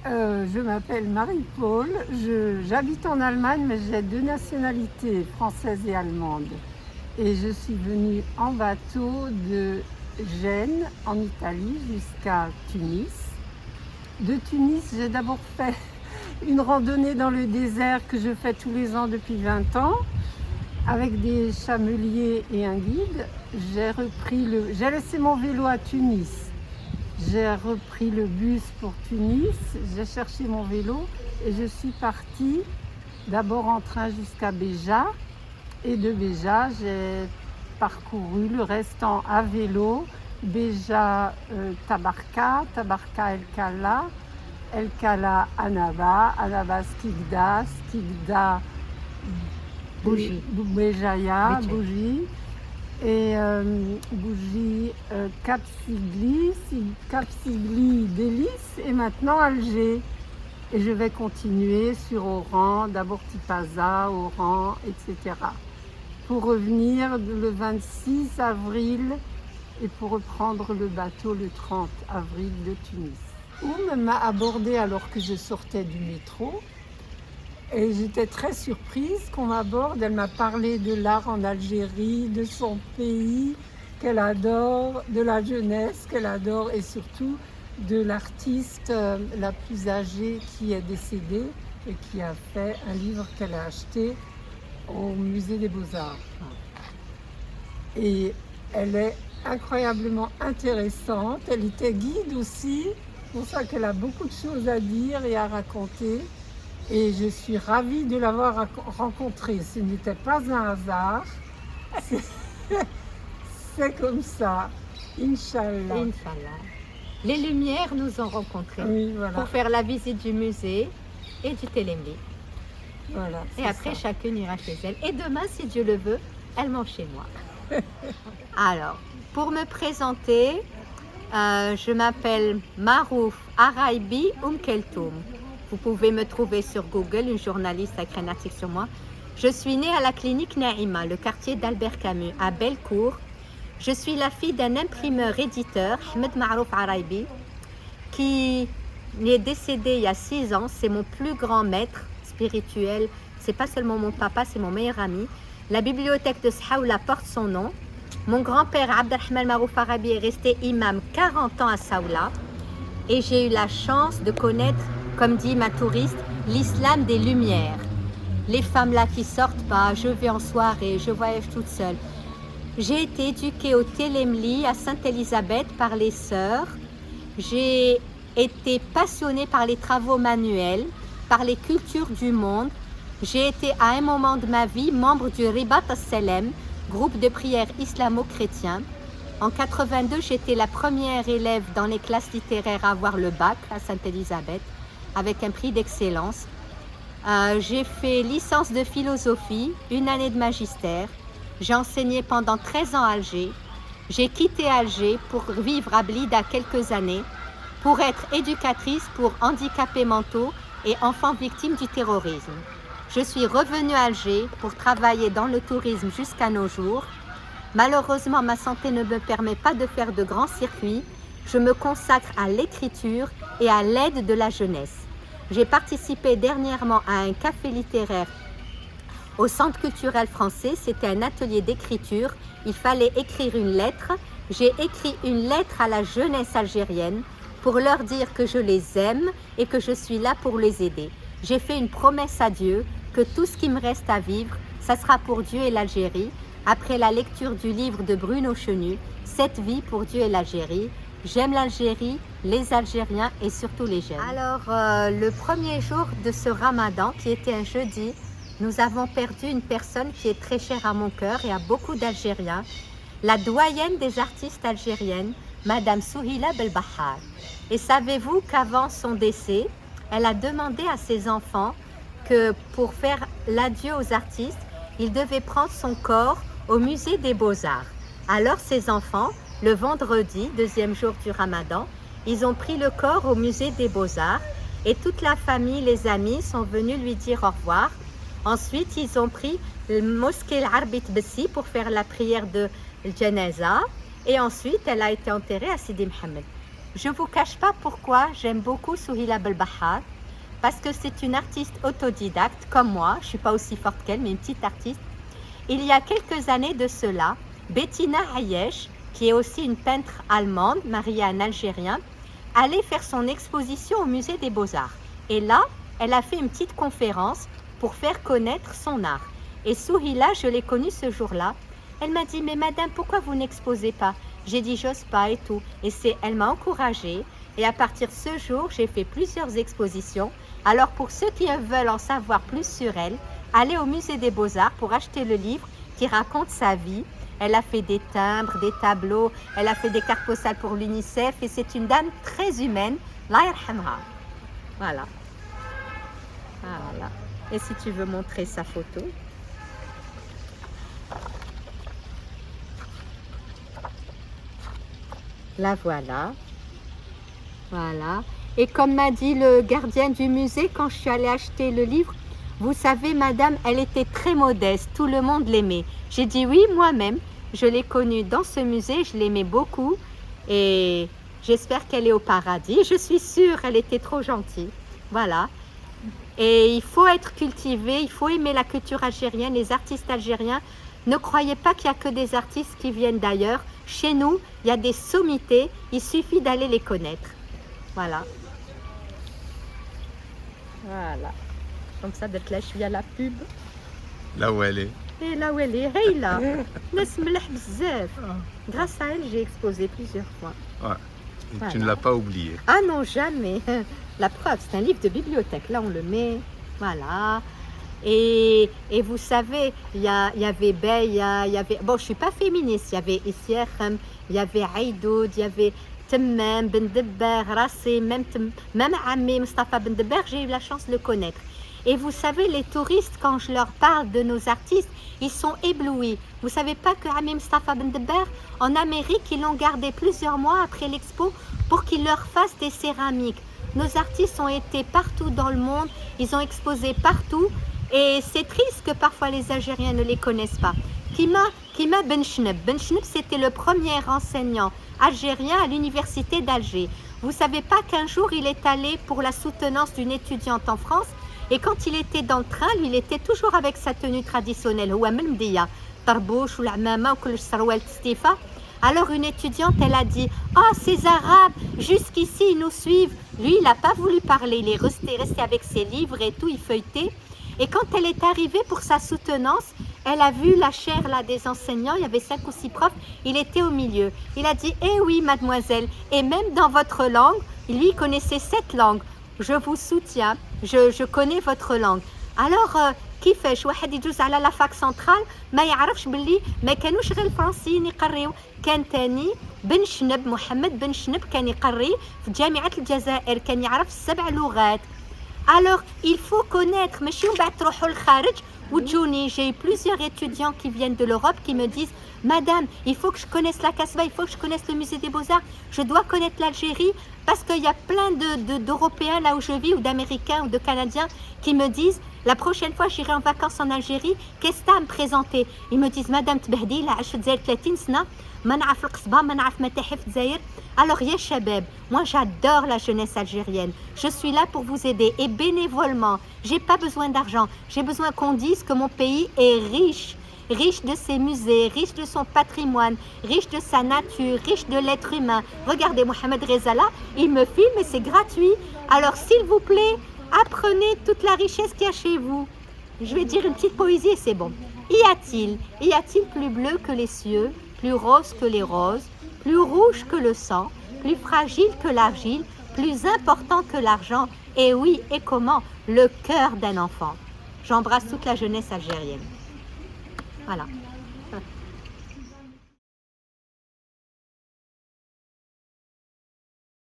Je m'appelle Marie-Paul, j'habite en Allemagne, mais j'ai deux nationalités, française et allemande. Et je suis venue en bateau de Gênes, en Italie, jusqu'à Tunis. De Tunis, j'ai d'abord fait une randonnée dans le désert que je fais tous les ans depuis 20 ans, avec des chameliers et un guide. J'ai laissé mon vélo à Tunis. J'ai repris le bus pour Tunis, j'ai cherché mon vélo et je suis partie d'abord en train jusqu'à Béja. Et de Béja, j'ai parcouru le restant à vélo. Béja, Tabarka, Tabarka, El Kala, El Kala, Annaba, Annaba, Skikda, Skikda, Bougie. Béjaïa, Béjaïa. Bougie. Et Bougie, Cap Sigli, Cap Sigli, Délice et maintenant Alger. Et je vais continuer sur Oran, d'abord Tipaza, Oran, etc. Pour revenir le 26 avril et pour reprendre le bateau le 30 avril de Tunis. Oum m'a abordé alors que je sortais du métro. Et j'étais très surprise qu'on m'aborde. Elle m'a parlé de l'art en Algérie, de son pays qu'elle adore, de la jeunesse qu'elle adore et surtout de l'artiste la plus âgée qui est décédée et qui a fait un livre qu'elle a acheté au musée des Beaux-Arts. Et elle est incroyablement intéressante. Elle était guide aussi, c'est pour ça qu'elle a beaucoup de choses à dire et à raconter. Et je suis ravie de l'avoir rencontrée. Ce n'était pas un hasard. C'est comme ça. Inch'Allah. Inch'Allah. Les lumières nous ont rencontrés Oui, voilà. pour faire la visite du musée et du Télémli. Voilà, Et après, ça. chacune ira chez elle. Et demain, si Dieu le veut, elle mange chez moi. Alors, pour me présenter, je m'appelle Marouf Araibi Keltoum. Vous pouvez me trouver sur Google, une journaliste a écrit un article sur moi. Je suis née à la clinique Naïma, le quartier d'Albert Camus, à Bellecour. Je suis la fille d'un imprimeur-éditeur, Ahmed Marouf Araibi, qui est décédé il y a 6 ans. C'est mon plus grand maître spirituel. C'est pas seulement mon papa, c'est mon meilleur ami. La bibliothèque de Saoula porte son nom. Mon grand-père Abdelrahman Marouf Araibi est resté imam 40 ans à Saoula. Et j'ai eu la chance de connaître, comme dit ma touriste, l'islam des lumières. Les femmes là qui sortent pas, je vais en soirée, je voyage toute seule. J'ai été éduquée au Télémli à Sainte-Élisabeth par les sœurs. J'ai été passionnée par les travaux manuels, par les cultures du monde. J'ai été à un moment de ma vie membre du Ribat as-Salem, groupe de prière islamo-chrétien. En 82, j'étais la première élève dans les classes littéraires à avoir le bac à Sainte-Élisabeth, avec un prix d'excellence. J'ai fait licence de philosophie, une année de magistère. J'ai enseigné pendant 13 ans à Alger. J'ai quitté Alger pour vivre à Blida quelques années, pour être éducatrice pour handicapés mentaux et enfants victimes du terrorisme. Je suis revenue à Alger pour travailler dans le tourisme jusqu'à nos jours. Malheureusement, ma santé ne me permet pas de faire de grands circuits. Je me consacre à l'écriture et à l'aide de la jeunesse. J'ai participé dernièrement à un café littéraire au Centre culturel français. C'était un atelier d'écriture. Il fallait écrire une lettre. J'ai écrit une lettre à la jeunesse algérienne pour leur dire que je les aime et que je suis là pour les aider. J'ai fait une promesse à Dieu que tout ce qui me reste à vivre, ça sera pour Dieu et l'Algérie. Après la lecture du livre de Bruno Chenu, 7 vies pour Dieu et l'Algérie. J'aime l'Algérie, les Algériens et surtout les jeunes. Alors, le premier jour de ce ramadan, qui était un jeudi, nous avons perdu une personne qui est très chère à mon cœur et à beaucoup d'Algériens, la doyenne des artistes algériennes, Madame Souhila Belbahar. Et savez-vous qu'avant son décès, elle a demandé à ses enfants que pour faire l'adieu aux artistes, ils devaient prendre son corps au musée des Beaux-Arts. Alors ces enfants, le vendredi, deuxième jour du Ramadan, ils ont pris le corps au musée des Beaux-Arts et toute la famille, les amis sont venus lui dire au revoir. Ensuite, ils ont pris le mosquée Arbit Bessi pour faire la prière de Janaza et ensuite, elle a été enterrée à Sidi Mohamed. Je ne vous cache pas pourquoi j'aime beaucoup Souhila Belbahar, parce que c'est une artiste autodidacte comme moi, je ne suis pas aussi forte qu'elle, mais une petite artiste. Il y a quelques années de cela, Bettina Hayesh, qui est aussi une peintre allemande, mariée à un Algérien, allait faire son exposition au musée des Beaux-Arts. Et là, elle a fait une petite conférence pour faire connaître son art. Et Souhila, je l'ai connue ce jour-là. Elle m'a dit, mais madame, pourquoi vous n'exposez pas? J'ai dit, j'ose pas et tout. Et elle m'a encouragée. Et à partir de ce jour, j'ai fait plusieurs expositions. Alors pour ceux qui veulent en savoir plus sur elle, allez au musée des Beaux-Arts pour acheter le livre qui raconte sa vie. Elle a fait des timbres, des tableaux, elle a fait des cartes postales pour l'UNICEF et c'est une dame très humaine. Allah yarhamha. Voilà. Voilà. Et si tu veux montrer sa photo. La voilà. Voilà. Et comme m'a dit le gardien du musée, quand je suis allée acheter le livre, vous savez, madame, elle était très modeste. Tout le monde l'aimait. J'ai dit oui, moi-même. Je l'ai connue dans ce musée. Je l'aimais beaucoup. Et j'espère qu'elle est au paradis. Je suis sûre, elle était trop gentille. Voilà. Et il faut être cultivé. Il faut aimer la culture algérienne, les artistes algériens. Ne croyez pas qu'il n'y a que des artistes qui viennent d'ailleurs. Chez nous, il y a des sommités. Il suffit d'aller les connaître. Voilà. Voilà. Comme ça, d'être là, je suis à la pub. Là où elle est. Et là où elle est, hey là. Grâce à elle, j'ai exposé plusieurs fois. Ouais. Et Voilà. tu ne l'as pas oublié. Ah non, jamais. La preuve, c'est un livre de bibliothèque. Là, on le met. Voilà. Et vous savez, il y avait Beya, il y avait... Bon, je ne suis pas féministe. Il y avait Issierhem, il y avait Aïdoud, il y avait Temmem, Ben Debber, Rassi, même Ami, Mustafa Ben Debber, j'ai eu la chance de le connaître. Et vous savez, les touristes, quand je leur parle de nos artistes, ils sont éblouis. Vous ne savez pas que Ami Mustafa Ben Debber, en Amérique, ils l'ont gardé plusieurs mois après l'expo pour qu'il leur fasse des céramiques. Nos artistes ont été partout dans le monde, ils ont exposé partout. Et c'est triste que parfois les Algériens ne les connaissent pas. Kima Ben Chneb. Ben Chneb, c'était le premier enseignant algérien à l'université d'Alger. Vous ne savez pas qu'un jour, il est allé pour la soutenance d'une étudiante en France. Et quand il était dans le train, lui, il était toujours avec sa tenue traditionnelle. Alors une étudiante, elle a dit « Oh, ces Arabes, jusqu'ici, ils nous suivent. » Lui, il n'a pas voulu parler. Il est resté avec ses livres et tout, il feuilletait. Et quand elle est arrivée pour sa soutenance, elle a vu la chaire là, des enseignants, il y avait 5 ou 6 profs, il était au milieu. Il a dit, eh oui mademoiselle, et même dans votre langue, lui il connaissait 7 langues. Je vous soutiens, je connais votre langue. Alors, كيفاش واحد يجوز على لا فاك سنترال ما يعرفش باللي ما كانوش غير الفرنسيين يقريو كان تاني بن شنب محمد بن شنب كان يقري في جامعة الجزائر كان يعرف 7 لغات. Alors, il faut connaître, mais j'ai eu plusieurs étudiants qui viennent de l'Europe qui me disent « Madame, il faut que je connaisse la Casbah, il faut que je connaisse le musée des Beaux-Arts, je dois connaître l'Algérie parce qu'il y a plein d'Européens là où je vis ou d'Américains ou de Canadiens qui me disent « La prochaine fois, j'irai en vacances en Algérie, qu'est-ce que tu as à me présenter ?» Ils me disent « Madame, تبهدي لا عشت زاير 30 سنة ما نعرف القصبة ما نعرف متاحف الجزائر. » Alors, ya Shabab, moi j'adore la jeunesse algérienne. Je suis là pour vous aider et bénévolement. J'ai pas besoin d'argent. J'ai besoin qu'on dise que mon pays est riche. Riche de ses musées, riche de son patrimoine, riche de sa nature, riche de l'être humain. Regardez, Mohamed Reza là, il me filme et c'est gratuit. Alors, s'il vous plaît, apprenez toute la richesse qu'il y a chez vous. Je vais dire une petite poésie et c'est bon. Y a-t-il plus bleu que les cieux, plus rose que les roses, plus rouge que le sang, plus fragile que l'argile, plus important que l'argent, et oui, et comment, le cœur d'un enfant. J'embrasse toute la jeunesse algérienne. Voilà.